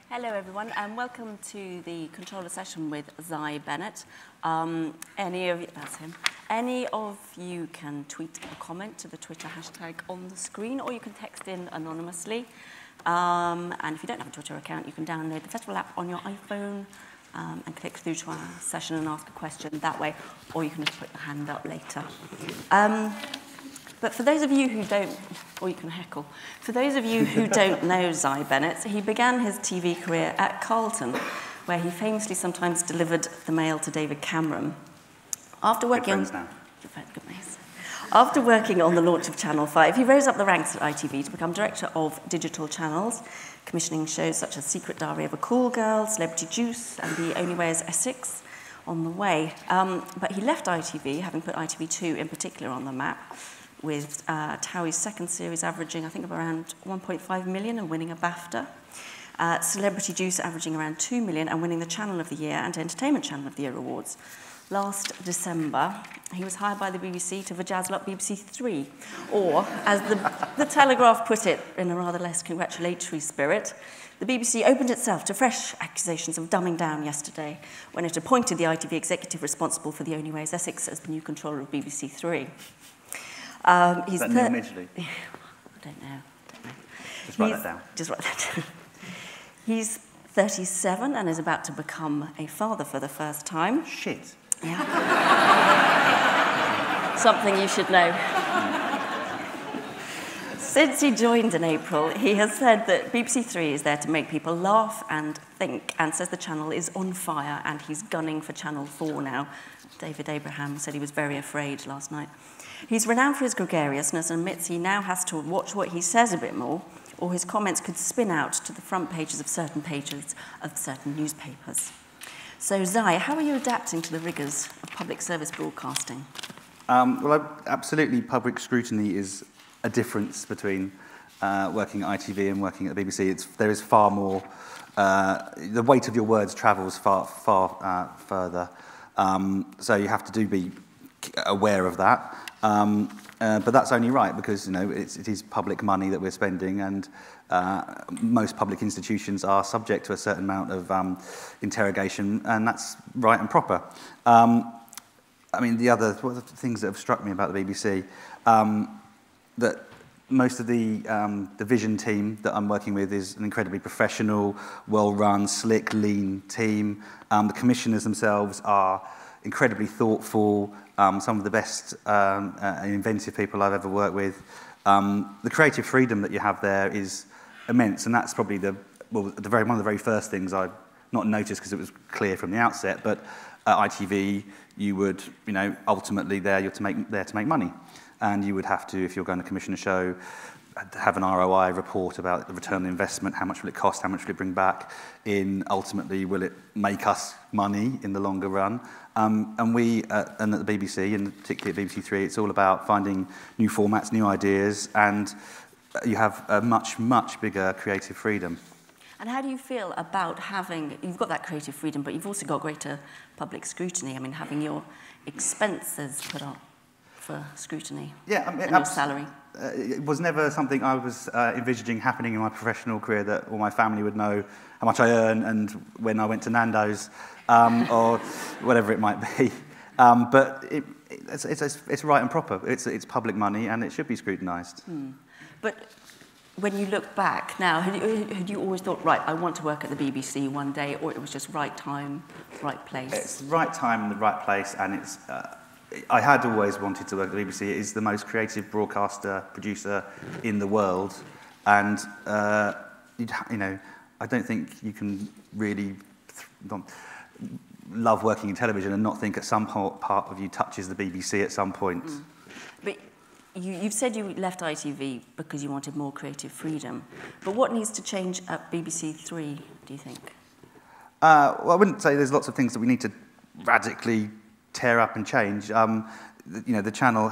Hello everyone and welcome to the controller session with Zai Bennett. Any of you can tweet a comment to the Twitter hashtag on the screen, or you can text in anonymously. And if you don't have a Twitter account, you can download the festival app on your iPhone and click through to our session and ask a question that way, or you can just put your hand up later. But for those of you who don't, or you can heckle, for those of you who don't know Zai Bennett, he began his TV career at Carlton, where he famously sometimes delivered the mail to David Cameron. After working on the launch of Channel 5, he rose up the ranks at ITV to become director of digital channels, commissioning shows such as Secret Diary of a Cool Girl, Celebrity Juice, and The Only Way is Essex on the way. But he left ITV, having put ITV2 in particular on the map, with TOWIE's second series averaging, I think, around 1.5 million and winning a BAFTA. Celebrity Juice averaging around 2 million and winning the Channel of the Year and Entertainment Channel of the Year awards. Last December, he was hired by the BBC to vajazzle up BBC Three, or, as the Telegraph put it in a rather less congratulatory spirit, the BBC opened itself to fresh accusations of dumbing down yesterday when it appointed the ITV executive responsible for The Only Way is Essex as the new controller of BBC Three. Is that Neil Midgley? I don't know. Just write that down. Just write that down. He's 37 and is about to become a father for the first time. Shit. Yeah. Something you should know. Since he joined in April, he has said that BBC Three is there to make people laugh and think, and says the channel is on fire and he's gunning for Channel 4 now. David Abraham said he was very afraid last night. He's renowned for his gregariousness and admits he now has to watch what he says a bit more, or his comments could spin out to the front pages of certain newspapers. So, Zai, how are you adapting to the rigours of public service broadcasting? Absolutely, public scrutiny is a difference between working at ITV and working at the BBC. There is far more, the weight of your words travels far further. So you have to be aware of that. But that's only right because it is public money that we're spending, and most public institutions are subject to a certain amount of interrogation, and that's right and proper. I mean, one of the things that have struck me about the BBC, that most of the vision team that I'm working with is an incredibly professional, well-run, slick, lean team. The commissioners themselves are incredibly thoughtful, some of the best and inventive people I've ever worked with. The creative freedom that you have there is immense, and that's probably one of the very first things I not noticed because it was clear from the outset. But at ITV, you would, ultimately you're there to make money, and you would have to, if you're going to commission a show, have an ROI report about the return on investment, how much will it cost, how much will it bring back in, ultimately will it make us money in the longer run. And at the BBC, and particularly at BBC Three, it's all about finding new formats, new ideas, and you have a much, much bigger creative freedom. And how do you feel about you've got that creative freedom, but you've also got greater public scrutiny, having your expenses put up for scrutiny, and your salary? It was never something I was envisaging happening in my professional career, that all my family would know how much I earn and when I went to Nando's or whatever it might be. But it's right and proper. It's public money and it should be scrutinised. But when you look back now, had you always thought, right, I want to work at the BBC one day, or it was just right time, right place? It's the right time and the right place, and it's... I had always wanted to work at the BBC. It is the most creative broadcaster, producer in the world, and I don't think you can really love working in television and not think at some part of you touches the BBC at some point. But you've said you left ITV because you wanted more creative freedom. But what needs to change at BBC Three, do you think? Well, I wouldn't say there's lots of things that we need to radically tear up and change. The channel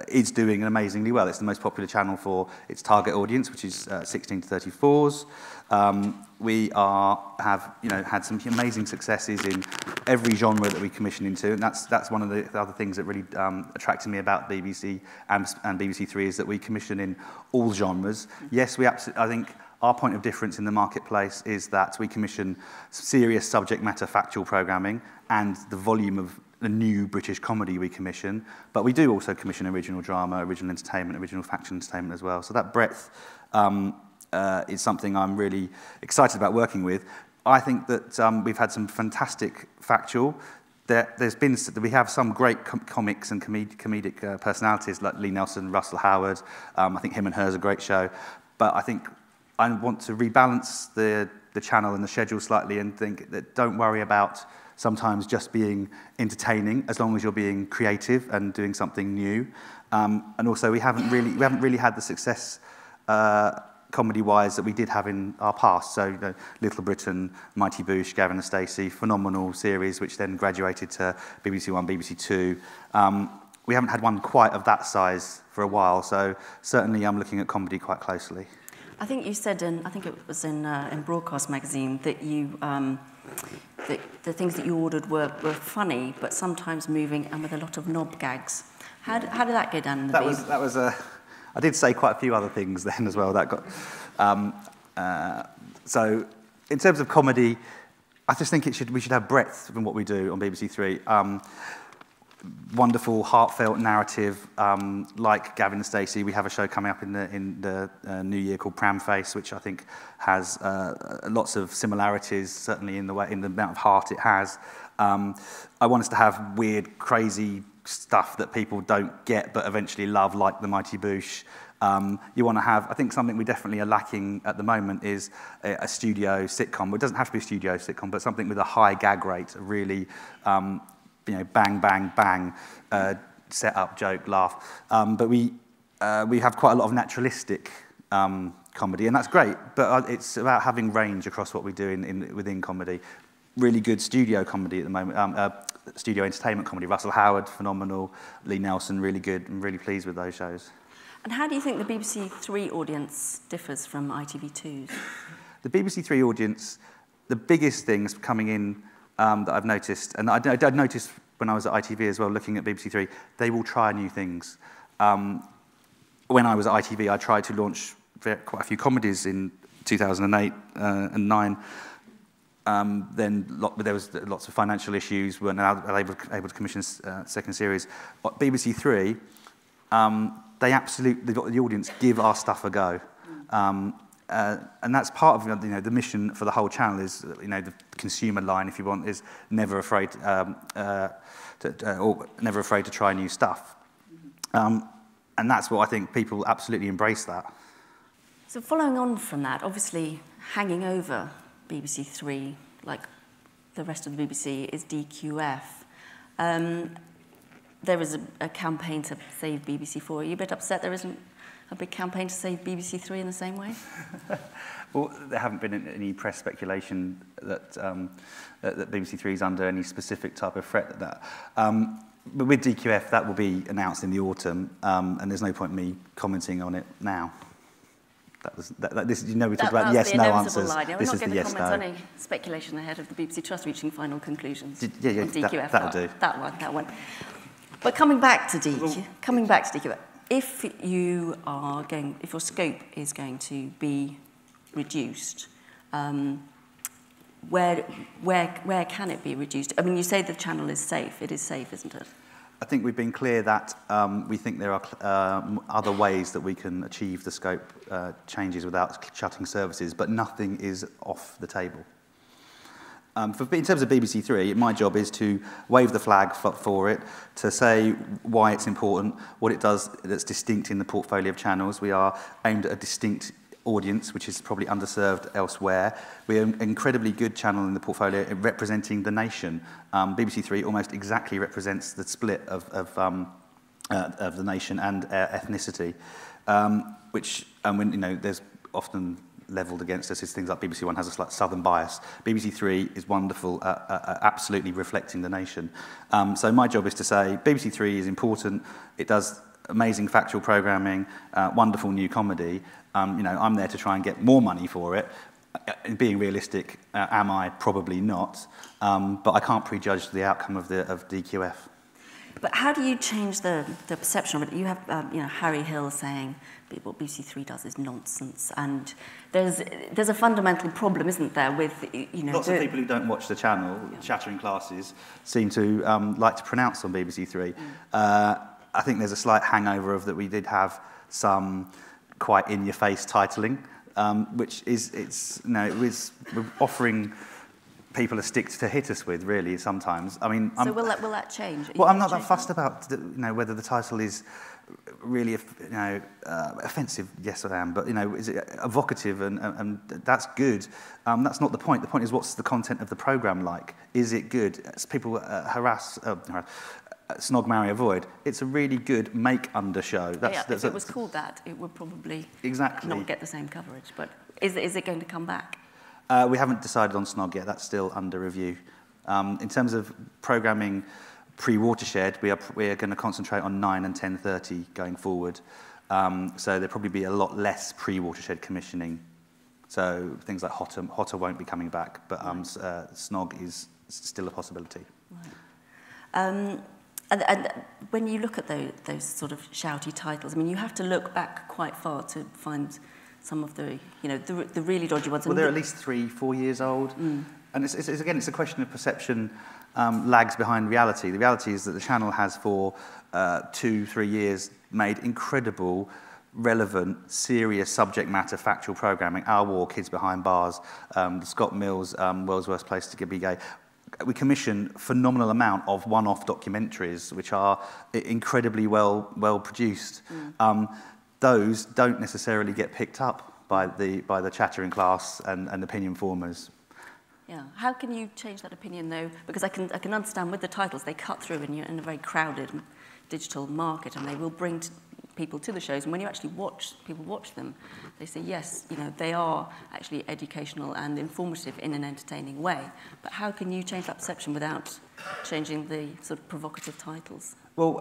is doing amazingly well. It's the most popular channel for its target audience, which is 16 to 34s. We have had some amazing successes in every genre that we commission into, and that's one of the other things that really attracted me about BBC and BBC Three, is that we commission in all genres. Yes, I think Our point of difference in the marketplace is that we commission serious subject matter factual programming and the volume of the new British comedy we commission, but we do also commission original drama, original entertainment, original factual entertainment as well. So that breadth is something I'm really excited about working with. I think that we've had some fantastic factual. We have some great comics and comedic personalities like Lee Nelson, Russell Howard. I think Him and Her is a great show. But I think I want to rebalance the channel and the schedule slightly and think that don't worry about sometimes just being entertaining as long as you're being creative and doing something new. And also we haven't really had the success comedy-wise that we did have in our past. So Little Britain, Mighty Boosh, Gavin and Stacey, phenomenal series which then graduated to BBC One, BBC Two. We haven't had one quite of that size for a while, so certainly I'm looking at comedy quite closely. I think you said I think it was in Broadcast magazine that you that the things that you ordered were funny, but sometimes moving and with a lot of knob gags. How did that go down in the beef? That was I did say quite a few other things then as well. That got so in terms of comedy, I just think we should have breadth in what we do on BBC Three. Wonderful, heartfelt narrative, like Gavin and Stacey. We have a show coming up in the new year called Pram Face, which I think has lots of similarities, certainly in the amount of heart it has. I want us to have weird, crazy stuff that people don't get but eventually love, like the Mighty Boosh. You want to have, I think something we definitely are lacking at the moment is a studio sitcom. Well, it doesn't have to be a studio sitcom, but something with a high gag rate, a really bang, bang, bang, set up, joke, laugh. But we have quite a lot of naturalistic comedy, and that's great, but it's about having range across what we do within comedy. Really good studio comedy at the moment, studio entertainment comedy. Russell Howard, phenomenal. Lee Nelson, really good. I'm really pleased with those shows. And how do you think the BBC Three audience differs from ITV2's? The BBC Three audience, the biggest things coming in that I've noticed, and I'd noticed when I was at ITV as well, looking at BBC Three, they will try new things. When I was at ITV, I tried to launch quite a few comedies in 2008 and 9. Then there was lots of financial issues, weren't able to commission a second series. But BBC Three, they absolutely, the audience give our stuff a go. And that's part of the mission for the whole channel is the consumer line, if you want, is never afraid never afraid to try new stuff. And that's what I think people absolutely embrace that. So following on from that, obviously hanging over BBC Three, like the rest of the BBC, is DQF. There is a campaign to save BBC Four. Are you a bit upset there isn't a big campaign to save BBC Three in the same way? Well, there haven't been any press speculation that that BBC Three is under any specific type of threat. But with DQF, that will be announced in the autumn, and there's no point in me commenting on it now. This, we talked about yes/no answers. Line. This is the yes/no. We're not going to comment on any speculation ahead of the BBC Trust reaching final conclusions. Yeah, on DQF. That'll do. That one. But coming back to DQF, if your scope is going to be reduced, where can it be reduced? I mean, you say the channel is safe. It is safe, isn't it? I think we've been clear that we think there are other ways that we can achieve the scope changes without shutting services, but nothing is off the table. In terms of BBC Three, my job is to wave the flag for it, to say why it's important, what it does that's distinct in the portfolio of channels. We are aimed at a distinct audience, which is probably underserved elsewhere. We're an incredibly good channel in the portfolio representing the nation. BBC Three almost exactly represents the split of the nation and ethnicity, which there's often levelled against us is things like BBC One has a slight southern bias. BBC Three is wonderful, absolutely reflecting the nation. So my job is to say BBC Three is important. It does amazing factual programming, wonderful new comedy. I'm there to try and get more money for it. Being realistic, am I? Probably not. But I can't prejudge the outcome of DQF. But how do you change the perception of it? You have, Harry Hill saying what BBC Three does is nonsense, and there's a fundamental problem, isn't there, with, Lots of people who don't watch the channel, chattering classes, seem to like to pronounce on BBC Three. I think there's a slight hangover of that we did have some quite in-your-face titling, which we're offering people a stick to hit us with, really, sometimes. I mean, so will that change? Well, I'm not that fussed about whether the title is really offensive. Yes, I am, but is it evocative, and that's good. That's not the point. The point is, what's the content of the programme like? Is it good? As people Snog, Marry, Avoid. It's a really good make-under show. If it was called that, it would probably not get the same coverage. But is it going to come back? We haven't decided on Snog yet. That's still under review. In terms of programming pre-Watershed, we are going to concentrate on 9 and 10:30 going forward. So there'll probably be a lot less pre-Watershed commissioning. So things like Hotter won't be coming back, but Snog is still a possibility. Right. And when you look at those sort of shouty titles, I mean, you have to look back quite far to find some of the really dodgy ones. Well, they're at least 3-4 years old. And it's a question of perception lags behind reality. The reality is that the channel has for 2-3 years made incredible, relevant, serious subject matter, factual programming. Our War, Kids Behind Bars, Scott Mills, World's Worst Place to Be Gay. We commission a phenomenal amount of one-off documentaries, which are incredibly well produced. Those don't necessarily get picked up by the chattering class and opinion formers. Yeah. How can you change that opinion, though? Because I can understand with the titles, they cut through and you're in a very crowded digital market, and they will bring people to the shows. And when you actually watch them, they say, yes, they are actually educational and informative in an entertaining way. But how can you change that perception without changing the sort of provocative titles? Well,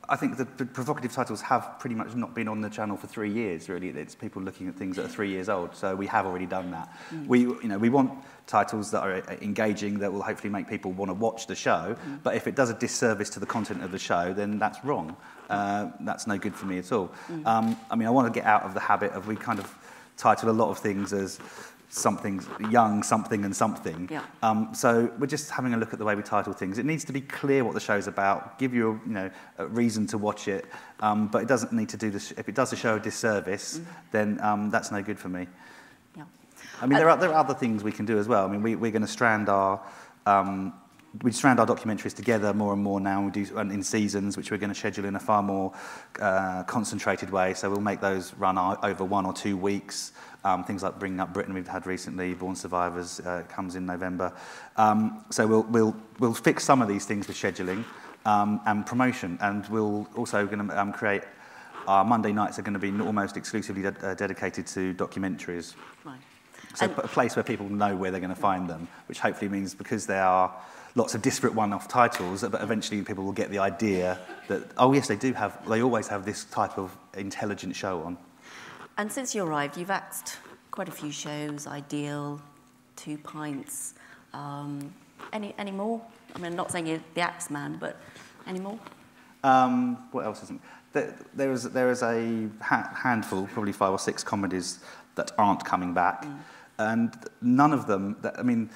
I think the provocative titles have pretty much not been on the channel for 3 years, really. It's people looking at things that are 3 years old, so we have already done that. We want titles that are engaging, that will hopefully make people want to watch the show, but if it does a disservice to the content of the show, then that's wrong. That's no good for me at all. I mean, I want to get out of the habit of, we kind of title a lot of things as something young, something and something. Yeah. So we're just having a look at the way we title things. It needs to be clear what the show's about, give you a reason to watch it, but it doesn't need to do this. If it does the show a disservice, then that's no good for me. Yeah. I mean, there are other things we can do as well. I mean, we're going to strand our documentaries together more and more now. We do in seasons, which we're going to schedule in a far more concentrated way. So we'll make those run over 1 or 2 weeks. Things like Bringing Up Britain we've had recently, Born Survivors comes in November. So we'll fix some of these things with scheduling and promotion, and we'll also going to create. Our Monday nights are going to be almost exclusively dedicated to documentaries. Right. So a place where people know where they're going to find them, which hopefully means, because there are lots of disparate one-off titles, but eventually people will get the idea that, oh yes, they always have this type of intelligent show on. And since you arrived, you've axed quite a few shows, Ideal, 2 Pints. Any more? I mean, I'm not saying you're the axe man, but any more? What else isn't? There is a handful, probably 5 or 6 comedies that aren't coming back. And none of them, I mean,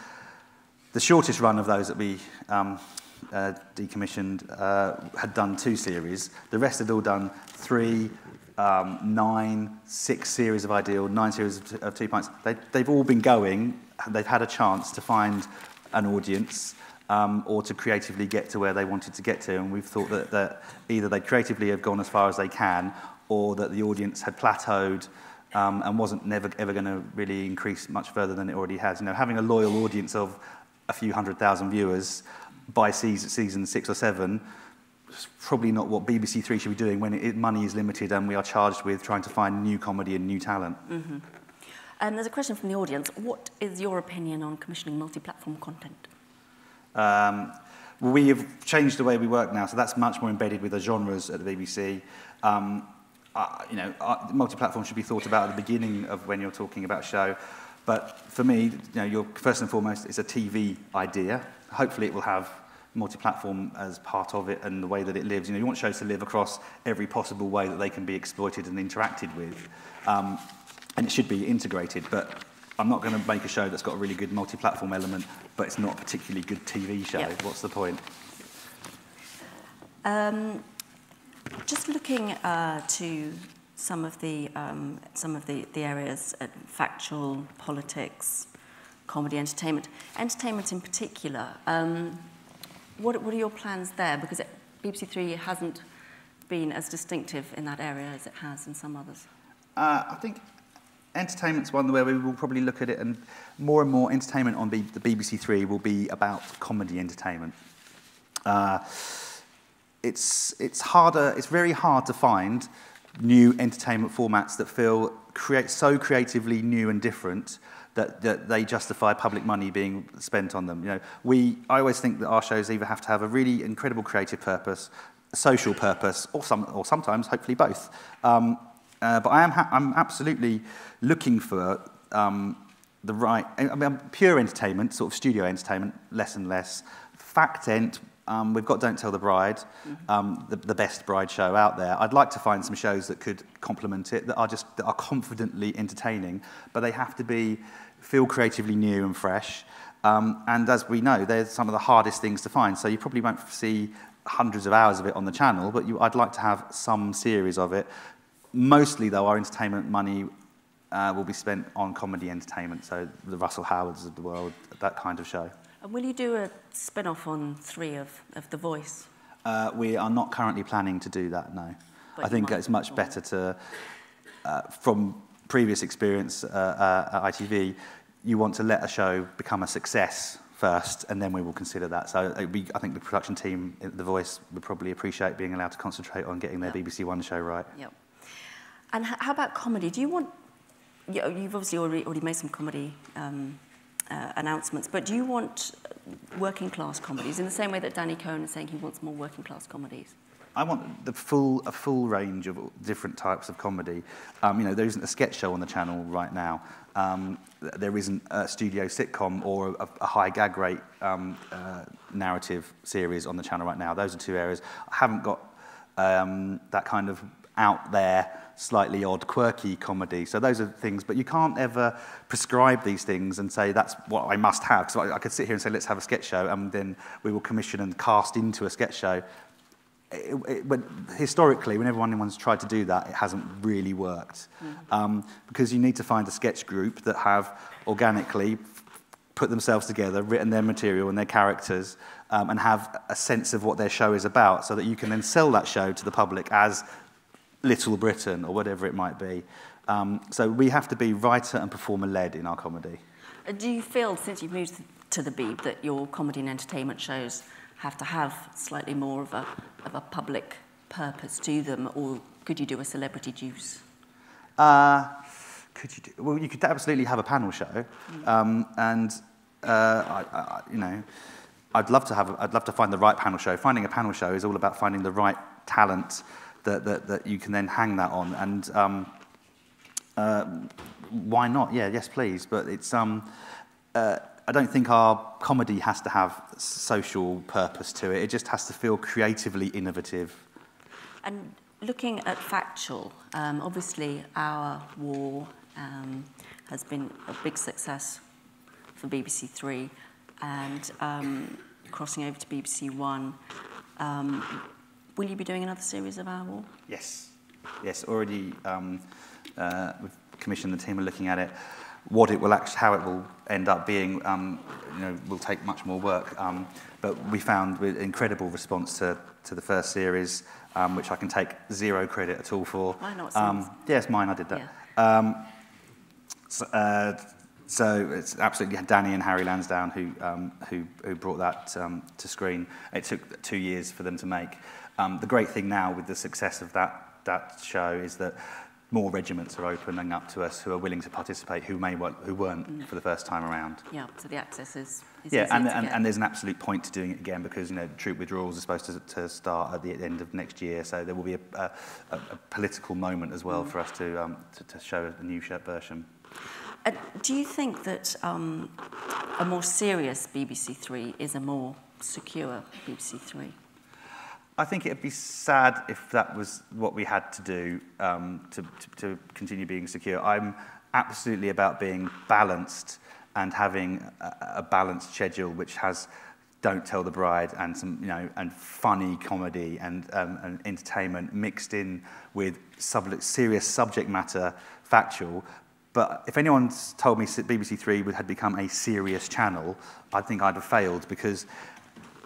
the shortest run of those that we decommissioned had done 2 series. The rest had all done 3, 9, 6 series of Ideal, 9 series of 2 Pints. They've all been going. They've had a chance to find an audience or to creatively get to where they wanted to get to. And we've thought that either they creatively have gone as far as they can, or that the audience had plateaued and wasn't ever going to really increase much further than it already has. Having a loyal audience of a few 100,000 viewers by season 6 or 7 is probably not what BBC Three should be doing when money is limited and we are charged with trying to find new comedy and new talent. And there's a question from the audience. What is your opinion on commissioning multi-platform content? We have changed the way we work now, so that's much more embedded with the genres at the BBC. Multi-platform should be thought about at the beginning of when you're talking about a show. But for me, you're first and foremost, it's a TV idea. Hopefully it will have multi-platform as part of it and the way that it lives. You know, you want shows to live across every possible way that they can be exploited and interacted with. And it should be integrated, but I'm not going to make a show that's got a really good multi-platform element, but it's not a particularly good TV show. Yep. What's the point? Just looking to some of the areas, factual, politics, comedy, entertainment in particular. What are your plans there? Because BBC Three hasn't been as distinctive in that area as it has in some others. I think entertainment's one where we will probably look at it, and more entertainment on the BBC Three will be about comedy entertainment. It's very hard to find new entertainment formats that feel so creatively new and different that they justify public money being spent on them. You know, I always think that our shows either have to have a really incredible creative purpose, a social purpose, or sometimes hopefully both. But I'm absolutely looking for the right, pure entertainment, sort of studio entertainment, less and less. Fact-ent, we've got Don't Tell the Bride, the best bride show out there. I'd like to find some shows that could complement it, that are confidently entertaining, but they have to feel creatively new and fresh. And as we know, they're some of the hardest things to find. So you probably won't see hundreds of hours of it on the channel, but I'd like to have some series of it. Mostly, though, our entertainment money will be spent on comedy entertainment, so the Russell Howards of the world, that kind of show. And will you do a spin-off on 3 of The Voice? We are not currently planning to do that, no. But I think it's much better to, from previous experience at ITV, you want to let a show become a success first, and then we will consider that. So I think the production team at The Voice would probably appreciate being allowed to concentrate on getting their BBC One show right. Yep. And how about comedy? Do you want... You've obviously already made some comedy announcements, but do you want working class comedies in the same way that Danny Cohen is saying he wants more working class comedies? I want a full range of different types of comedy. You know, there isn't a sketch show on the channel right now. There isn't a studio sitcom or a high gag rate narrative series on the channel right now. Those are 2 areas. I haven't got that kind of out there, slightly odd, quirky comedy. So those are things, but you can't ever prescribe these things and say that's what I must have. So I could sit here and say, let's have a sketch show, and then we will commission and cast into a sketch show. But historically, whenever anyone's tried to do that, it hasn't really worked. Because you need to find a sketch group that have organically put themselves together, written their material and their characters, and have a sense of what their show is about, so that you can then sell that show to the public as Little Britain or whatever it might be. So we have to be writer and performer-led in our comedy. Do you feel, since you've moved to the Beeb, that your comedy and entertainment shows have to have slightly more of a public purpose to them, or could you do a Celebrity Juice? Could you do? Well, you could absolutely have a panel show, and you know, I'd love to find the right panel show. Finding a panel show is all about finding the right talent that you can then hang that on, and why not? Yeah, yes, please. But it's I don't think our comedy has to have social purpose to it. It just has to feel creatively innovative. And looking at factual, obviously Our War has been a big success for BBC Three, and crossing over to BBC One. Will you be doing another series of Our War? Yes. Yes, already we've commissioned, the team are looking at it. What it will actually, how it will end up being, you know, will take much more work. But we found with incredible response to the first series, which I can take 0 credit at all for. I know what yes, mine, I did that. Yeah. So it's absolutely Danny and Harry Lansdowne who brought that to screen. It took 2 years for them to make. The great thing now with the success of that show is that more regiments are opening up to us who are willing to participate, who weren't for the first time around. Yeah, so the access is yeah, and there's an absolute point to doing it again, because, you know, troop withdrawals are supposed to start at the end of next year, so there will be a political moment as well for us to show a new version. Do you think that a more serious BBC Three is a more secure BBC Three? I think it'd be sad if that was what we had to do to continue being secure. I'm absolutely about being balanced and having a balanced schedule which has Don't Tell the Bride and some, and funny comedy and entertainment mixed in with serious subject matter, factual. But if anyone's told me BBC Three had become a serious channel, I think I'd have failed, because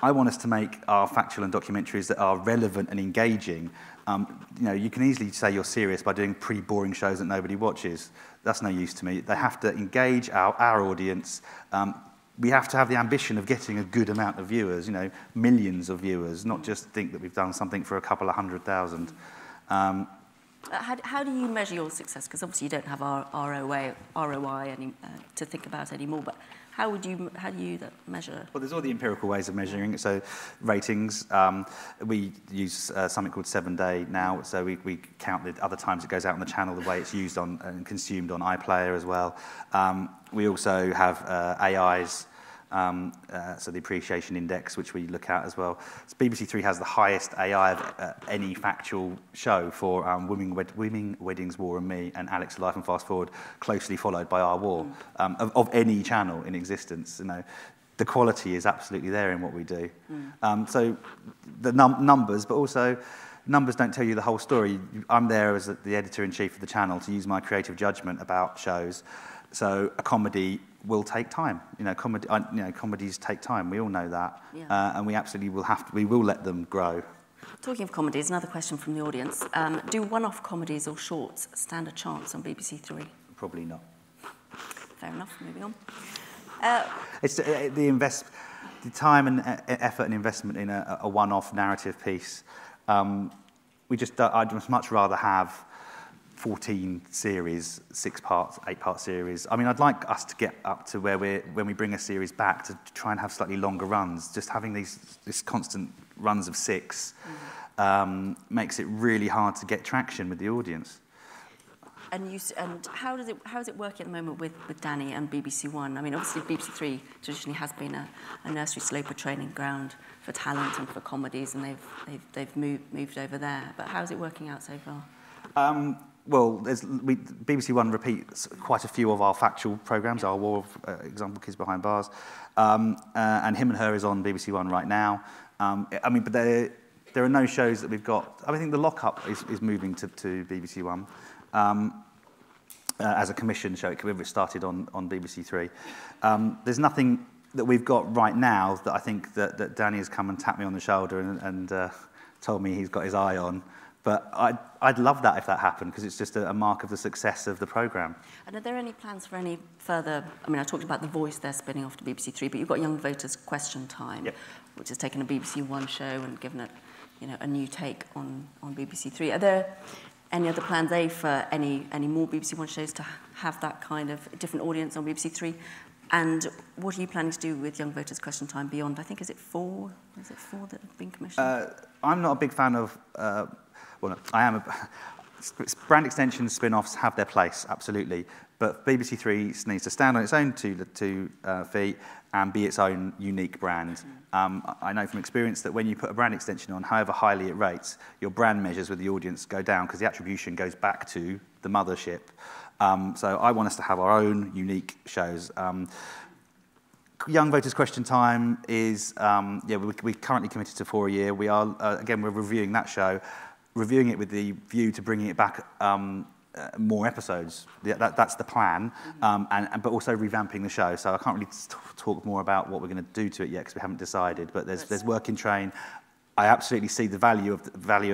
I want us to make our factual and documentaries that are relevant and engaging. You can easily say you're serious by doing pretty boring shows that nobody watches. That's no use to me. They have to engage our audience. We have to have the ambition of getting a good amount of viewers, millions of viewers, not just think that we've done something for a couple of 100,000. How do you measure your success? Because obviously you don't have ROI to think about anymore, but how do you measure? Well, there's all the empirical ways of measuring it. So ratings, we use something called 7 Day now. So we count the other times it goes out on the channel, the way it's used on and consumed on iPlayer as well. We also have AIs, so the appreciation index, which we look at as well. So BBC Three has the highest AI of any factual show for Women, Weddings, War and Me, and Alex Life and Fast Forward, closely followed by Our War, of any channel in existence. The quality is absolutely there in what we do. So the numbers, but also numbers don't tell you the whole story. I'm there as the editor-in-chief of the channel to use my creative judgment about shows. So a comedy will take time. Comedies take time. We all know that, and we absolutely will let them grow. Talking of comedies, another question from the audience: do one-off comedies or shorts stand a chance on BBC Three? Probably not. Fair enough. Moving on. It's the time and effort and investment in a one-off narrative piece. I'd much rather have 14 series, 6-part, 8-part series. I mean, I'd like us to get up to where when we bring a series back, to try and have slightly longer runs. Just having these constant runs of 6 makes it really hard to get traction with the audience. And how is it working at the moment with Danny and BBC One? I mean, obviously BBC Three traditionally has been a nursery sloper training ground for talent and for comedies, and they've moved over there. But how is it working out so far? Well, BBC One repeats quite a few of our factual programmes, Our War, example, Kids Behind Bars, and Him and Her is on BBC One right now. But there are no shows that we've got. I think The Lock-Up is moving to BBC One as a commission show. It started on BBC Three. There's nothing that we've got right now that I think that Danny has come and tapped me on the shoulder and told me he's got his eye on. But I'd love that if that happened, because it's just a mark of the success of the programme. And are there any plans for any further... I mean, I talked about The Voice there spinning off to BBC Three, but you've got Young Voters Question Time, which has taken a BBC One show and given it, a new take on BBC Three. Are there any other plans, for any more BBC One shows to have that kind of different audience on BBC Three? And what are you planning to do with Young Voters Question Time beyond? I think, is it 4? Is it 4 that have been commissioned? I'm not a big fan of... I am. Brand extensions, spin-offs have their place, absolutely. But BBC Three needs to stand on its own two feet and be its own unique brand. I know from experience that when you put a brand extension on, however highly it rates, your brand measures with the audience go down because the attribution goes back to the mothership. So I want us to have our own unique shows. Young Voters Question Time is, we're currently committed to 4 a year. We are, again, we're reviewing that show, reviewing it with the view to bringing it back more episodes. That's the plan, but also revamping the show. So I can't really talk more about what we're going to do to it yet because we haven't decided, but there's work in train. I absolutely see the value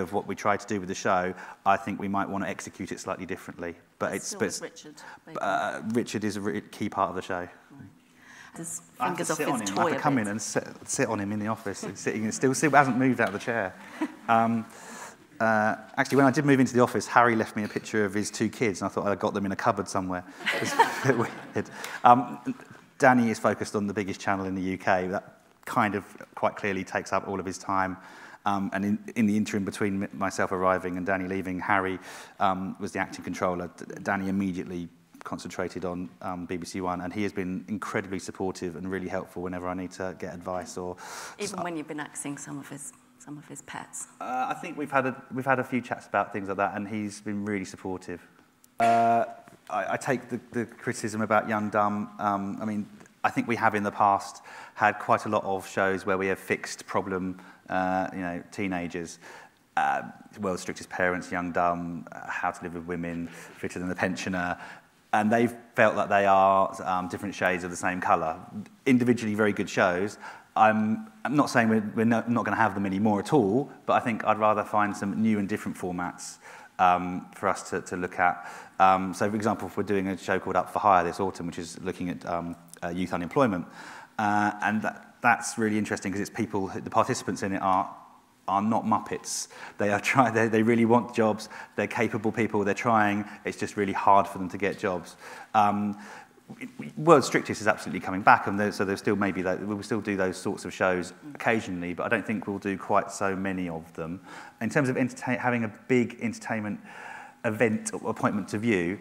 of what we try to do with the show. I think we might want to execute it slightly differently. But Richard is a key part of the show. His I have to fingers sit off on his him. toy I have to come in and sit on him in the office. He's sitting and still hasn't moved out of the chair. Actually, when I did move into the office, Harry left me a picture of his 2 kids, and I thought I'd got them in a cupboard somewhere. It's a bit weird. Danny is focused on the biggest channel in the UK. That kind of quite clearly takes up all of his time. And in the interim between myself arriving and Danny leaving, Harry was the acting controller. Danny immediately concentrated on BBC One, and he has been incredibly supportive and really helpful whenever I need to get advice or... Even when you've been axing some of his pets? I think we've had a few chats about things like that, and he's been really supportive. I take the criticism about Young Dumb. I mean, I think we have in the past had quite a lot of shows where we have fixed problem, teenagers. World's Strictest Parents, Young Dumb, How to Live with Women, Fitter Than the Pensioner, and they've felt that they are different shades of the same colour. Individually very good shows. I'm not saying we're not going to have them anymore at all, but I think I'd rather find some new and different formats for us to look at. So, for example, if we're doing a show called Up for Hire this autumn, which is looking at youth unemployment, and that's really interesting because it's people, the participants in it are not Muppets. They really want jobs. They're capable people. They're trying. It's just really hard for them to get jobs. World's Strictest is absolutely coming back, and so there's still maybe that we'll still do those sorts of shows occasionally, but I don't think we'll do quite so many of them. In terms of having a big entertainment event or appointment to view,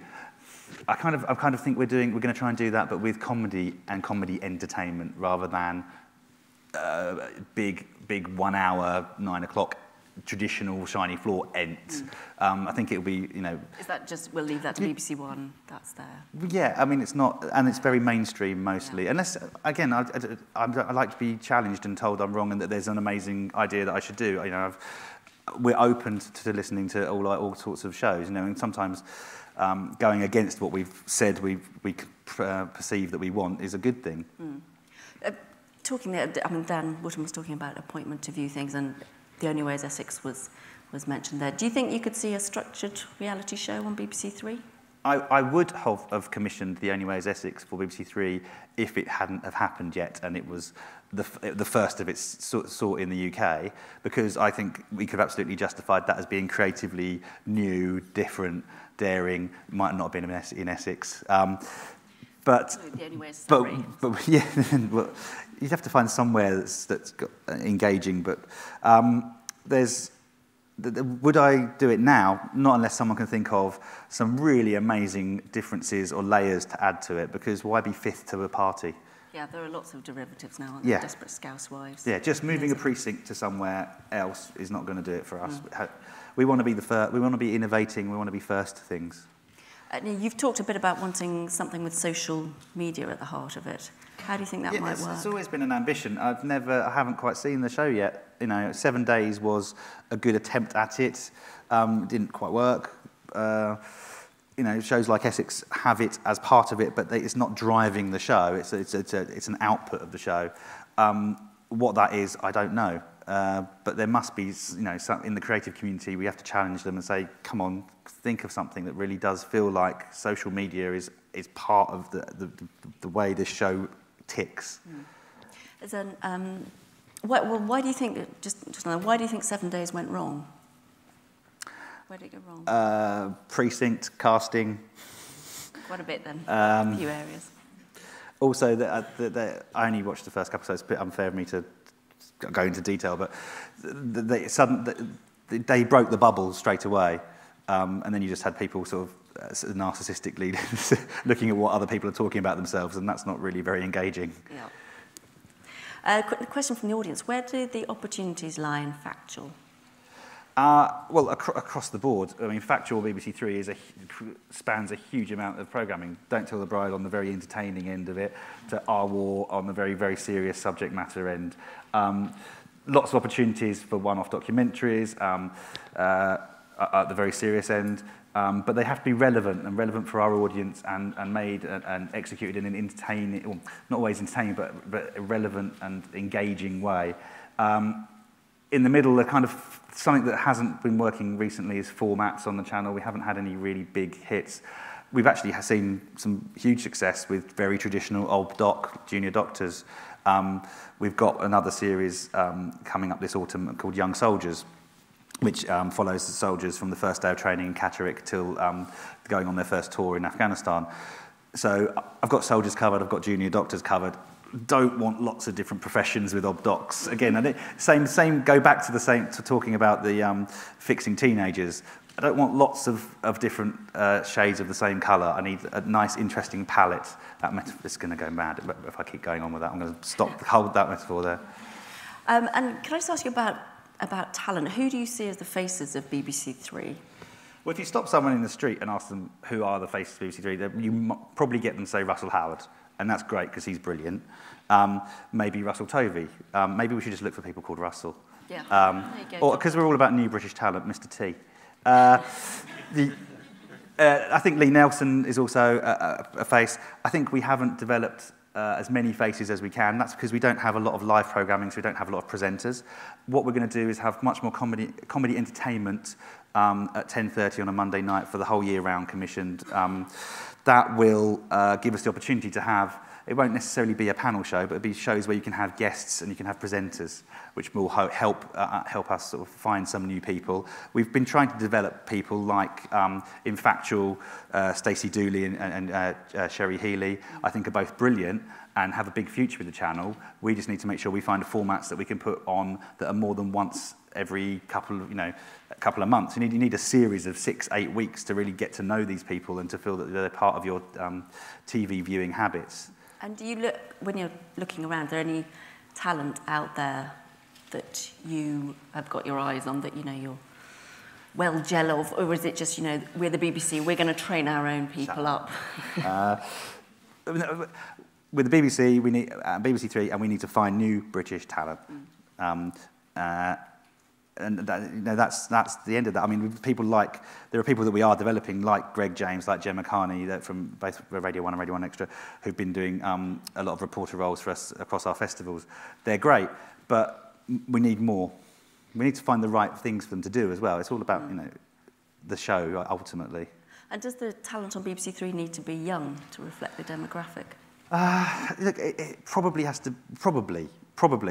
I kind of think we're going to try and do that, but with comedy and comedy entertainment rather than big 1 hour, 9 o'clock traditional shiny floor ent. I think it'll be, Is that just, we'll leave that to BBC One, that's there? Yeah, I mean, it's not, and it's very mainstream mostly. Yeah. Unless, again, I like to be challenged and told I'm wrong and that there's an amazing idea that I should do. We're open to listening to all sorts of shows, and sometimes going against what we've said we perceive that we want is a good thing. Talking there, Dan Wootton was talking about appointment to view things, and The Only Way is Essex was mentioned there. Do you think you could see a structured reality show on BBC Three? I would have commissioned The Only Way is Essex for BBC Three if it hadn't have happened yet, and it was the first of its sort in the UK, because I think we could have absolutely justified that as being creatively new, different, daring. Might not have been in Essex. But The Only Way is but yeah, well, you'd have to find somewhere that's got engaging. But would I do it now? Not unless someone can think of some really amazing differences or layers to add to it. Because why be fifth to a party? Yeah, there are lots of derivatives now, aren't there? Yeah. Desperate Scousewives. Yeah, just moving a precinct to somewhere else is not going to do it for us. We want to be we want to be innovating. We want to be first to things. You've talked a bit about wanting something with social media at the heart of it. How do you think that might work? It's always been an ambition. I haven't quite seen the show yet. 7 Days was a good attempt at it. Didn't quite work. Shows like Essex have it as part of it, but it's not driving the show. It's an output of the show. What that is, I don't know. But there must be, in the creative community, we have to challenge them and say, come on, think of something that really does feel like social media is part of the way this show ticks. Why do you think, why do you think 7 Days went wrong? Where did it go wrong? Precinct, casting. Quite a bit then, a few areas. Also, I only watched the first couple, so it's a bit unfair of me to go into detail, but they broke the bubble straight away, and then you just had people sort of narcissistically looking at what other people are talking about themselves, and that's not really very engaging. Yeah. Question from the audience: where do the opportunities lie in factual? Well, across the board. I mean, factual BBC Three spans a huge amount of programming. Don't Tell the Bride on the very entertaining end of it, to Our War on the very, very serious subject matter end. Lots of opportunities for one-off documentaries at the very serious end, but they have to be relevant for our audience and made and executed in an entertaining, well, not always entertaining, but a relevant and engaging way. In the middle, the kind of something that hasn't been working recently is formats on the channel. We haven't had any really big hits. We've actually seen some huge success with very traditional old doc, junior doctors. We've got another series coming up this autumn called Young Soldiers, which follows the soldiers from the first day of training in Catterick till going on their first tour in Afghanistan. So I've got soldiers covered, I've got junior doctors covered. Don't want lots of different professions with ob docs. Again, same. Go back to to talking about the fixing teenagers. I don't want lots of different shades of the same colour. I need a nice, interesting palette. That metaphor is going to go mad if I keep going on with that. I'm going to hold that metaphor there. And can I just ask you about talent? Who do you see as the faces of BBC Three? Well, if you stop someone in the street and ask them who are the faces of BBC Three, you probably get them to say Russell Howard, and that's great because he's brilliant. Maybe Russell Tovey. Maybe we should just look for people called Russell. Yeah. Or because we're all about new British talent, Mr. T. I think Lee Nelson is also a face. I think we haven't developed as many faces as we can. That's because we don't have a lot of live programming, so we don't have a lot of presenters. What we're going to do is have much more comedy entertainment at 10:30 on a Monday night for the whole year round commissioned. That will give us the opportunity to have, it won't necessarily be a panel show, but it'll be shows where you can have guests and you can have presenters, which will help us sort of find some new people. We've been trying to develop people like, in Factual, Stacey Dooley and Sherry Healy, I think are both brilliant and have a big future with the channel. We just need to make sure we find formats that we can put on that are more than once every couple of months. You need a series of 6-8 weeks to really get to know these people and to feel that they're part of your TV viewing habits. And do you look, when you're looking around, are there any talent out there that you have got your eyes on that you're well gel of, or is it just we're the BBC, we're going to train our own people up? With the BBC, we need BBC Three, and we need to find new British talent. And that's the end of that. I mean, there are people that we are developing, like Greg James, like Gemma Carney, from both Radio 1 and Radio 1 Extra, who've been doing a lot of reporter roles for us across our festivals. They're great, but we need more. We need to find the right things for them to do as well. It's all about, the show, ultimately. And does the talent on BBC Three need to be young to reflect the demographic? Look, it probably has to, probably,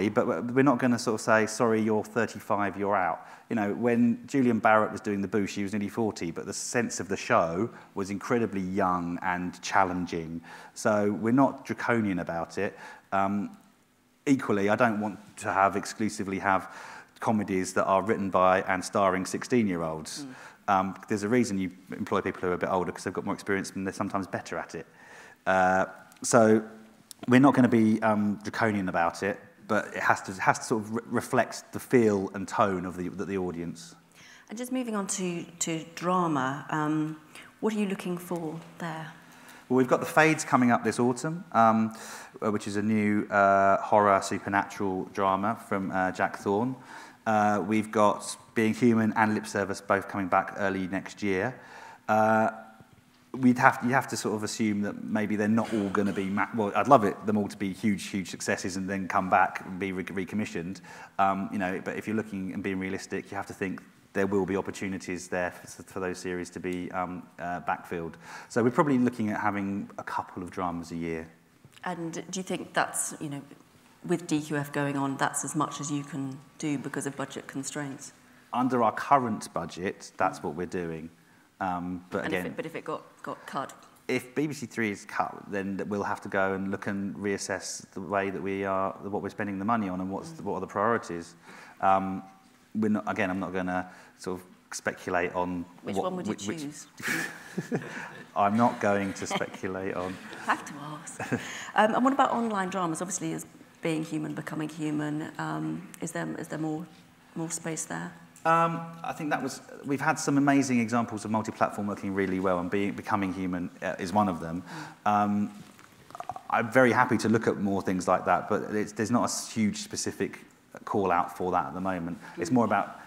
but we're not going to sort of say, sorry, you're 35, you're out. When Julian Barrett was doing The Boo, she was nearly 40, but the sense of the show was incredibly young and challenging. So we're not draconian about it. Equally, I don't want to exclusively have comedies that are written by and starring 16-year-olds. There's a reason you employ people who are a bit older, because they've got more experience and they're sometimes better at it. So we're not going to be draconian about it, but it has to sort of reflect the feel and tone of the audience. And just moving on to drama, what are you looking for there? Well, we've got The Fades coming up this autumn, which is a new horror supernatural drama from Jack Thorne. We've got Being Human and Lip Service both coming back early next year. You have to sort of assume that maybe they're not all going to be... well, I'd love them all to be huge successes and then come back and be recommissioned. But if you're looking and being realistic, you have to think there will be opportunities there for those series to be backfilled. So we're probably looking at having a couple of dramas a year. And do you think that's, with DQF going on, that's as much as you can do because of budget constraints? Under our current budget, that's what we're doing. But again, if it got cut? If BBC Three is cut, then we'll have to go and look and reassess the way that what we're spending the money on and what are the priorities. I'm not going to sort of speculate on which one would you choose. I'm not going to speculate on. I have to ask. And what about online dramas? Obviously, as Being Human, Becoming Human, is there more space there? I think we've had some amazing examples of multi-platform working really well, and Becoming Human is one of them. I'm very happy to look at more things like that, but there's not a huge specific call out for that at the moment. It's more about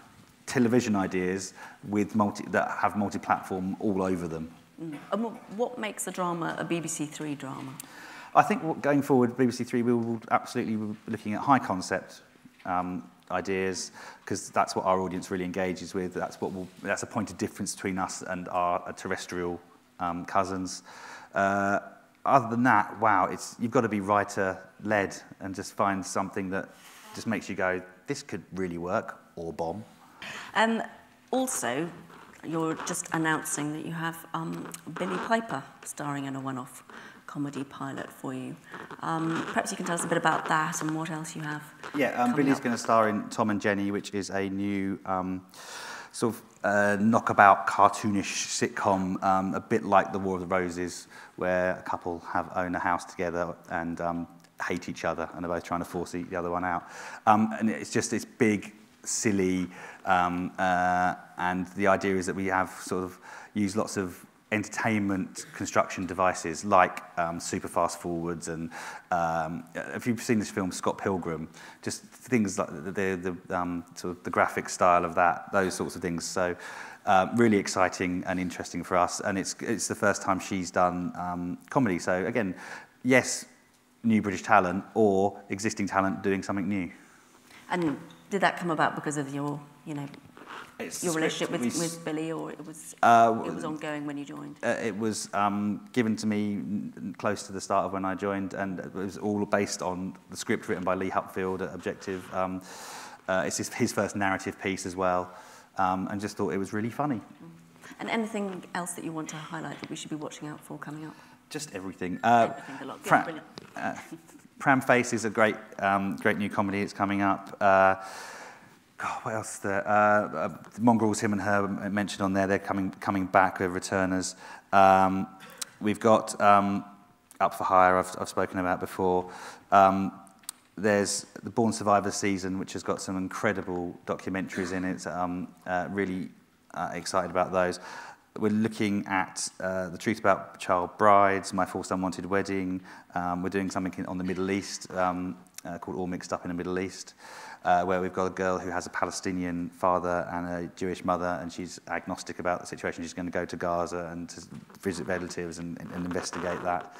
television ideas that have multi-platform all over them. And what makes a drama a BBC Three drama? I think going forward, BBC Three will absolutely be looking at high concept ideas, because that's what our audience really engages with. That's a point of difference between us and our terrestrial cousins. Other than that, wow, you've got to be writer-led and just find something that just makes you go, this could really work, or bomb. Also, you're just announcing that you have Billy Piper starring in a one-off comedy pilot for you. Perhaps you can tell us a bit about that and what else you have. Yeah, Billy's going to star in Tom and Jenny, which is a new sort of knockabout, cartoonish sitcom, a bit like The War of the Roses, where a couple own a house together and hate each other and are both trying to force the other one out. And it's just this big, silly, and the idea is that we have sort of used lots of entertainment construction devices like super fast forwards and if you've seen this film Scott Pilgrim, just things like the sort of the graphic style of that, those sorts of things. So really exciting and interesting for us, and it's the first time she's done comedy. So again, yes, new British talent or existing talent doing something new. And did that come about because of your, your relationship with Billy, or it was ongoing when you joined? It was given to me close to the start of when I joined, and it was all based on the script written by Lee Hupfield at Objective. It's his first narrative piece as well, and just thought it was really funny. And anything else that you want to highlight that we should be watching out for coming up? Just everything. Everything a lot. Good, brilliant. Pram Face is a great new comedy. It's coming up. God, what else? The Mongrels, him and her mentioned on there. They're coming back. They're returners. We've got Up for Hire. I've spoken about before. There's the Born Survivors season, which has got some incredible documentaries in it. Really excited about those. We're looking at The Truth About Child Brides, My Forced Unwanted Wedding. We're doing something on the Middle East called All Mixed Up in the Middle East, where we've got a girl who has a Palestinian father and a Jewish mother, and she's agnostic about the situation. She's going to go to Gaza and to visit relatives and investigate that.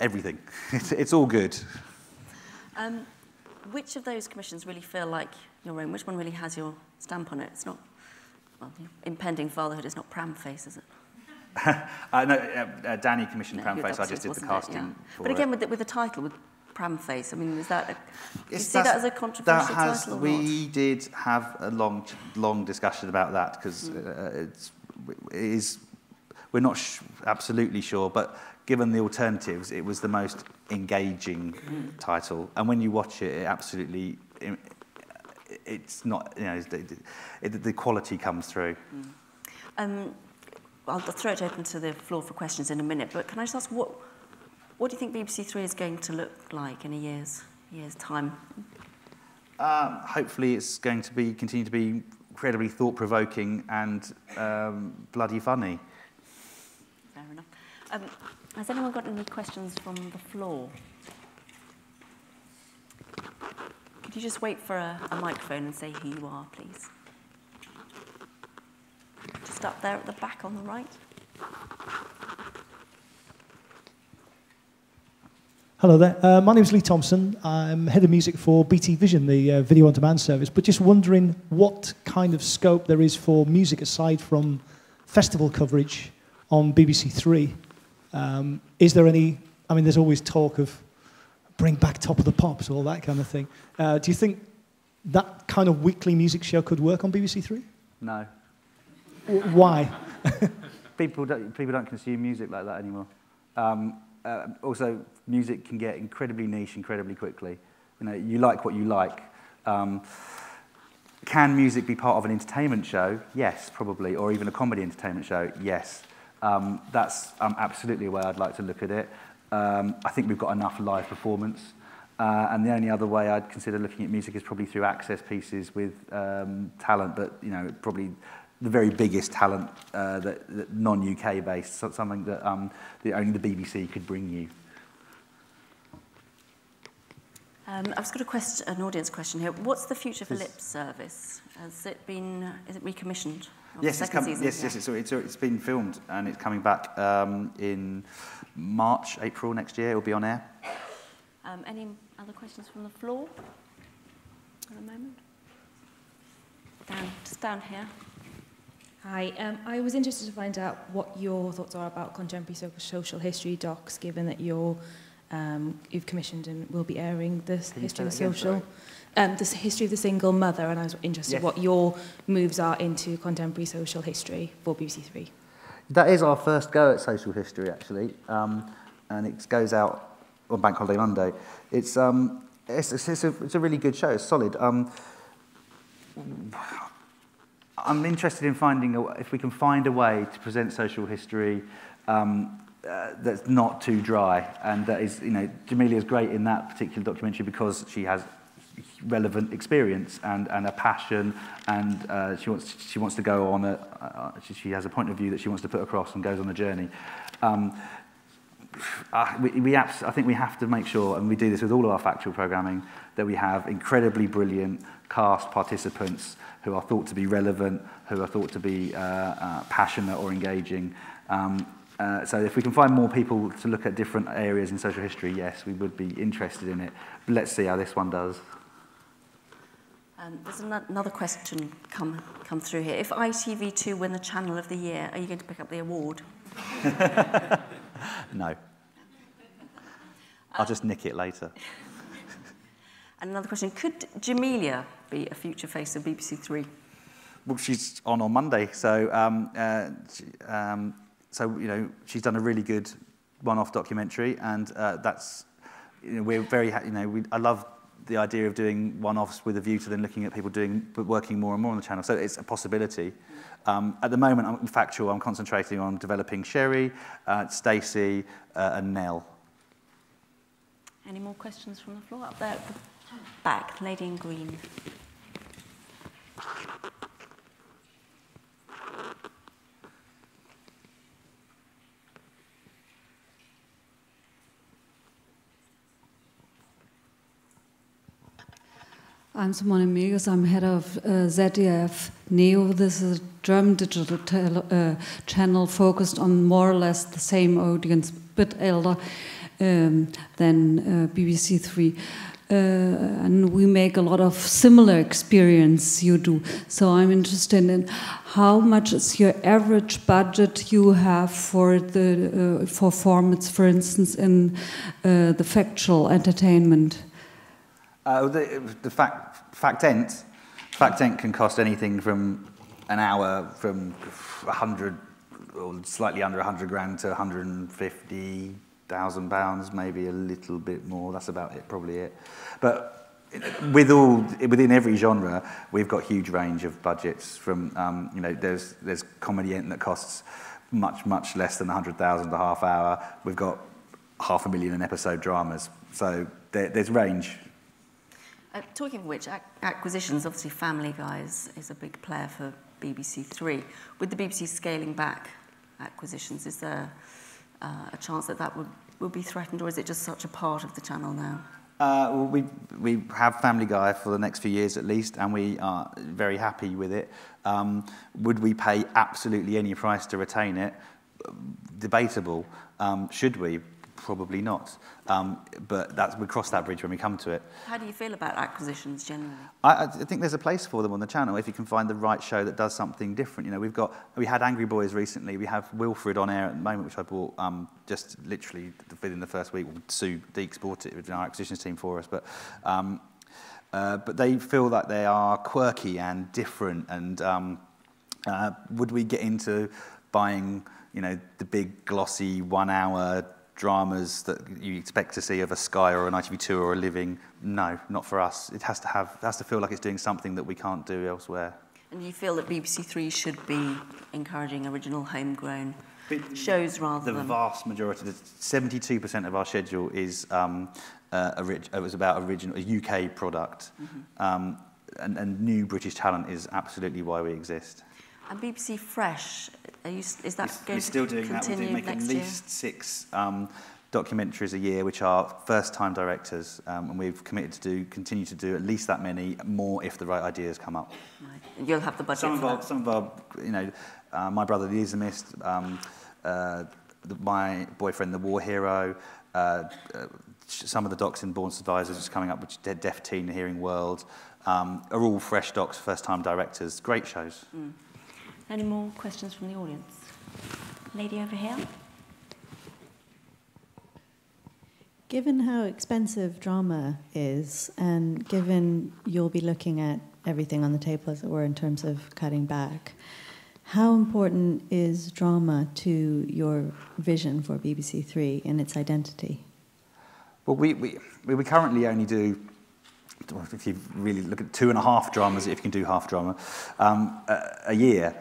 Everything. It's all good. Which of those commissions really feel like your own? Which one really has your stamp on it? It's not, well, impending fatherhood is not Pram Face, is it? No, Danny commissioned Pram Face. I just did the casting for But again, it. with the title, with Pram Face, I mean, is that do you see that as a controversial title or we did have a long discussion about that, because we're not absolutely sure, but given the alternatives, it was the most engaging title. And when you watch it, it absolutely, it's not, the quality comes through. I'll throw it open to the floor for questions in a minute, but can I just ask, what do you think BBC Three is going to look like in a year's time? Hopefully it's going to continue to be incredibly thought-provoking and bloody funny. Fair enough. Has anyone got any questions from the floor? Could you just wait for a microphone and say who you are, please? Just up there at the back on the right. Hello there. My name is Lee Thompson. I'm head of music for BT Vision, the video on demand service. But just wondering what kind of scope there is for music aside from festival coverage on BBC Three. Is there any? I mean, there's always talk of bring back Top of the Pops, all that kind of thing. Do you think that kind of weekly music show could work on BBC Three? No. Why? People don't consume music like that anymore. Also, music can get incredibly niche incredibly quickly. You like what you like. Can music be part of an entertainment show? Yes, probably, or even a comedy entertainment show? Yes. That's absolutely a way I'd like to look at it. I think we've got enough live performance, and the only other way I'd consider looking at music is probably through access pieces with talent, but probably the very biggest talent that non-UK based, something that only the BBC could bring you. I've just got an audience question here. What's the future for lip service? Is it recommissioned? Yes, it's been filmed and it's coming back in March, April next year. It will be on air. Any other questions from the floor at the moment? Just down here. Hi, I was interested to find out what your thoughts are about contemporary social history docs, given that you've commissioned and will be airing the history of the history of the single mother, and I was interested what your moves are into contemporary social history for BBC Three. That is our first go at social history, actually, and it goes out on Bank Holiday Monday. It's It's a really good show. It's solid. I'm interested in finding if we can find a way to present social history that's not too dry, and that is, Jamelia is great in that particular documentary because she has relevant experience and a passion, and she wants to go on she has a point of view that she wants to put across and goes on a journey. I think we have to make sure, and we do this with all of our factual programming, that we have incredibly brilliant cast participants who are thought to be relevant, who are thought to be passionate or engaging. So if we can find more people to look at different areas in social history, yes, we would be interested in it. But let's see how this one does. There's another question come through here. If ITV2 win the Channel of the Year, are you going to pick up the award? No. I'll just nick it later. And another question, could Jamelia be a future face of BBC Three? Well, she's on Monday, so she's done a really good one-off documentary, and that's, we're very happy. I love the idea of doing one-offs with a view to then looking at people working more and more on the channel. So it's a possibility. At the moment, I'm factual. I'm concentrating on developing Sherry, Stacey, and Nell. Any more questions from the floor? Up there at the back, lady in green. I'm Simone Megas. I'm head of ZDF Neo. This is a German digital channel focused on more or less the same audience, bit elder than BBC Three. And we make a lot of similar experience you do. So I'm interested in how much is your average budget you have for the for formats, for instance, in the factual entertainment. The fact ent can cost anything from an hour from 100 or slightly under 100 grand to 150,000 pounds, maybe a little bit more. That's about it, probably it. But within every genre, we've got huge range of budgets. From there's comedy ent that costs much less than 100,000 a half hour. We've got 500,000 an episode dramas. So there's range. Talking of which, acquisitions, obviously Family Guy is a big player for BBC Three. With the BBC scaling back acquisitions, is there a chance that will be threatened, or is it just such a part of the channel now? Well, we have Family Guy for the next few years at least, and we are very happy with it. Would we pay absolutely any price to retain it? Debatable. Should we? Probably not. But we cross that bridge when we come to it. How do you feel about acquisitions generally? I think there's a place for them on the channel if you can find the right show that does something different. We had Angry Boys recently. We have Wilfred on air at the moment, which I bought just literally within the first week. Sue Deeks bought it with our acquisitions team for us, but they feel like they are quirky and different. And would we get into buying, the big glossy 1 hour dramas that you expect to see of a Sky or an ITV2 or a Living? No, not for us. It has to feel like it's doing something that we can't do elsewhere. And you feel that BBC Three should be encouraging original homegrown shows rather than... The vast majority, 72% of our schedule is it was about a UK product. Mm-hmm. And new British talent is absolutely why we exist. And BBC Fresh, is that going to continue next year? We're still doing that. We'll make at least 6 documentaries a year, which are first-time directors, and we've committed to continue to do at least that many, more if the right ideas come up. Right. And you'll have the budget for that. Some of our, My Brother the Islamist, My Boyfriend the War Hero, some of the docs in Born Survivors is coming up, which Deaf Teen, The Hearing World, are all fresh docs, first-time directors, great shows. Mm. Any more questions from the audience? Lady over here. Given how expensive drama is, and given you'll be looking at everything on the table, as it were, in terms of cutting back, how important is drama to your vision for BBC Three and its identity? Well, we currently only do if you really look at 2.5 dramas, if you can do half drama, a year.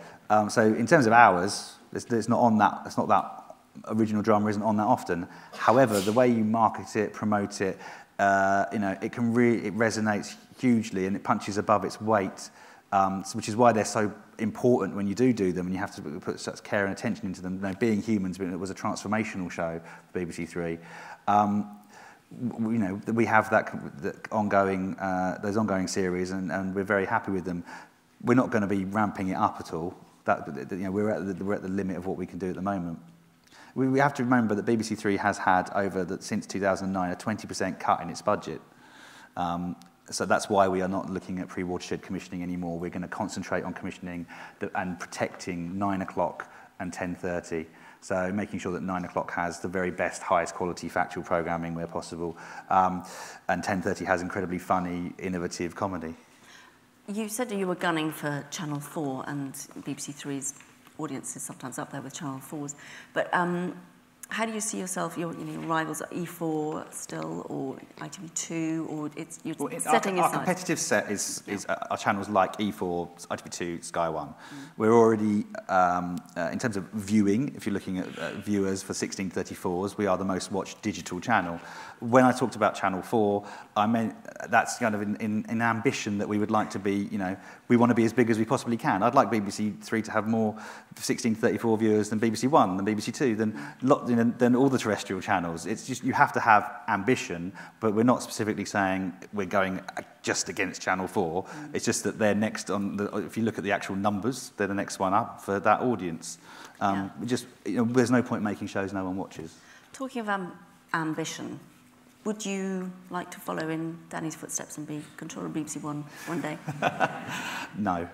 So in terms of hours, it's not on that. It's not that original drama isn't on that often. However, the way you market it, promote it, it resonates hugely and it punches above its weight, which is why they're so important when you do them, and you have to put such care and attention into them. Being Humans, it was a transformational show for BBC Three. We have that ongoing, those ongoing series, and we're very happy with them. We're not going to be ramping it up at all. We're at the limit of what we can do at the moment. We have to remember that BBC Three has had since 2009 a 20% cut in its budget. So that's why we are not looking at pre-watershed commissioning anymore. We're going to concentrate on commissioning and protecting 9 o'clock and 10:30. So making sure that 9 o'clock has the very best, highest quality factual programming where possible, and 10:30 has incredibly funny, innovative comedy. You said you were gunning for Channel 4, and BBC Three's audience is sometimes up there with Channel 4's. But how do you see yourself, your rivals at E4 still, or ITV2, or you're setting our aside? Our competitive set is our channels like E4, ITV2, Sky One. We're already, in terms of viewing, if you're looking at viewers for 1634s, we are the most watched digital channel. When I talked about Channel 4, I meant that's kind of in ambition that we would like to be, we want to be as big as we possibly can. I'd like BBC Three to have more 1634 viewers than BBC One, than BBC Two, than all the terrestrial channels. It's just, you have to have ambition, but we're not specifically saying we're going just against Channel 4. It's just that they're next on, if you look at the actual numbers, they're the next one up for that audience. There's no point making shows no one watches. Talking of ambition, would you like to follow in Danny's footsteps and be controller of BBC one day? No.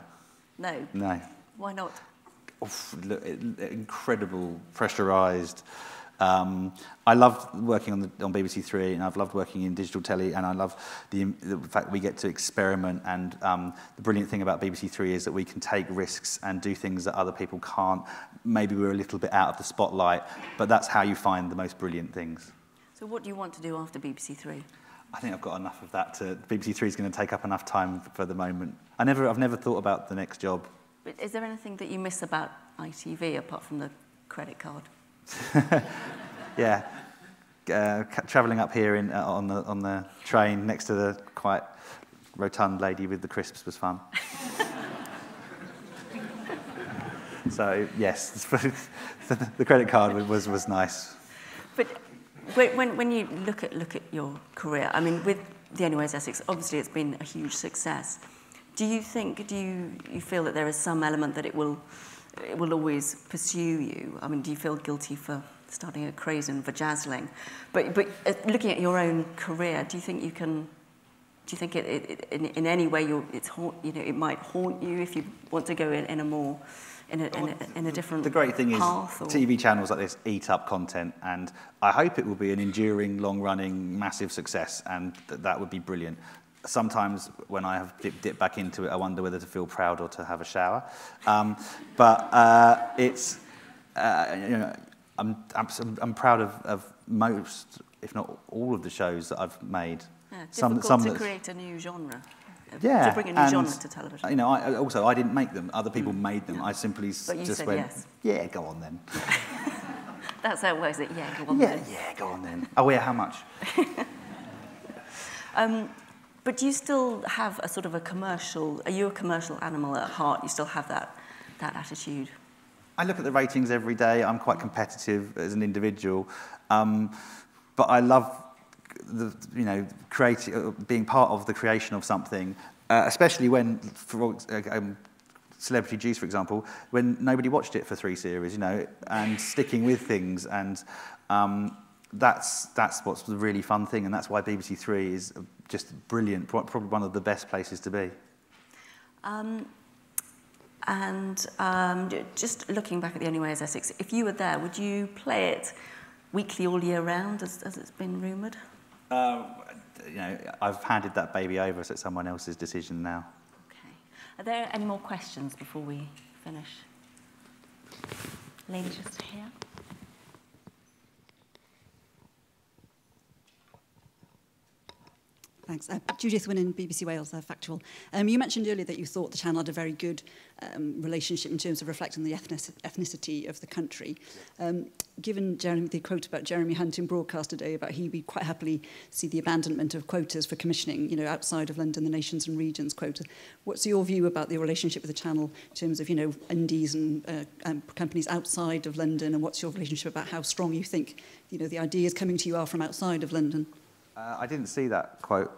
No? No. Why not? Incredible, pressurised. I love working on BBC Three, and I've loved working in digital telly, and I love the fact we get to experiment. And the brilliant thing about BBC Three is that we can take risks and do things that other people can't. Maybe we're a little bit out of the spotlight, but that's how you find the most brilliant things. So what do you want to do after BBC Three? I think I've got enough of that. BBC Three is going to take up enough time for the moment. I've never thought about the next job. But is there anything that you miss about ITV apart from the credit card? Yeah, travelling up here on the train next to the quite rotund lady with the crisps was fun. So yes, the credit card was nice. But when you look at your career, I mean, with The Only Way is Essex, obviously it's been a huge success. Do you feel that there is some element that it will always pursue you? I mean, do you feel guilty for starting a craze and vajazzling? But looking at your own career, do you think you can? Do you think it in any way it might haunt you if you want to go in a different? The great thing is path, TV channels like this eat up content, and I hope it will be an enduring, long-running, massive success, and that would be brilliant. Sometimes when I have dipped back into it, I wonder whether to feel proud or to have a shower. But it's, I'm proud of most, if not all, of the shows that I've made. Yeah, difficult to create a new genre. To bring a new genre to television. I didn't make them. Other people made them. No. I simply just went, yes. Yeah, go on then. That's how it works. Yeah, go on then. Yeah, go on then. Oh yeah, how much? But do you still have a sort of are you a commercial animal at heart? You still have that attitude? I look at the ratings every day. I'm quite competitive as an individual. But I love being part of the creation of something, especially when, for Celebrity Juice, for example, when nobody watched it for 3 series, and sticking with things, and that's what's the really fun thing, and that's why BBC Three is just brilliant, probably one of the best places to be. Just looking back at The Only Way is Essex, if you were there, would you play it weekly all year round, as it's been rumoured? I've handed that baby over, so it's someone else's decision now. Okay. Are there any more questions before we finish? Lady just here. Thanks. Judith Winnan, BBC Wales, factual. You mentioned earlier that you thought the channel had a very good relationship in terms of reflecting the ethnicity of the country. Given the quote about Jeremy Hunt in Broadcast today about he would quite happily see the abandonment of quotas for commissioning, you know, outside of London, the nations and regions quota. What's your view about the relationship with the channel in terms of, you know, indies and companies outside of London, and what's your relationship about how strong you think, you know, the ideas coming to you are from outside of London? I didn't see that quote.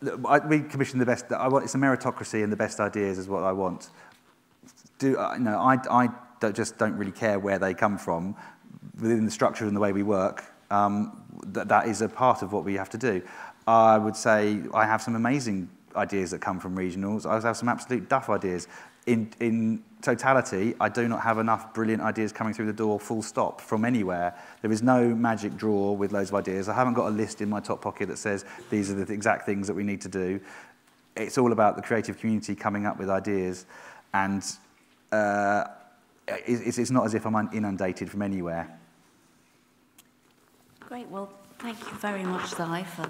We commission the best. It's a meritocracy, and the best ideas is what I want. I don't really care where they come from. Within the structure and the way we work, that is a part of what we have to do. I would say I have some amazing ideas that come from regionals. I have some absolute duff ideas. In totality, I do not have enough brilliant ideas coming through the door, full stop, from anywhere. There is no magic drawer with loads of ideas. I haven't got a list in my top pocket that says these are the exact things that we need to do. It's all about the creative community coming up with ideas, and it's not as if I'm inundated from anywhere. Great. Well, thank you very much, Zai, for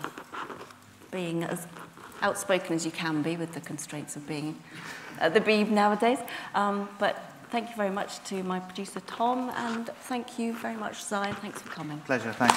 being as outspoken as you can be with the constraints of being at the Beeb nowadays. But thank you very much to my producer, Tom, and thank you very much, Zai, and thanks for coming. Pleasure, thanks.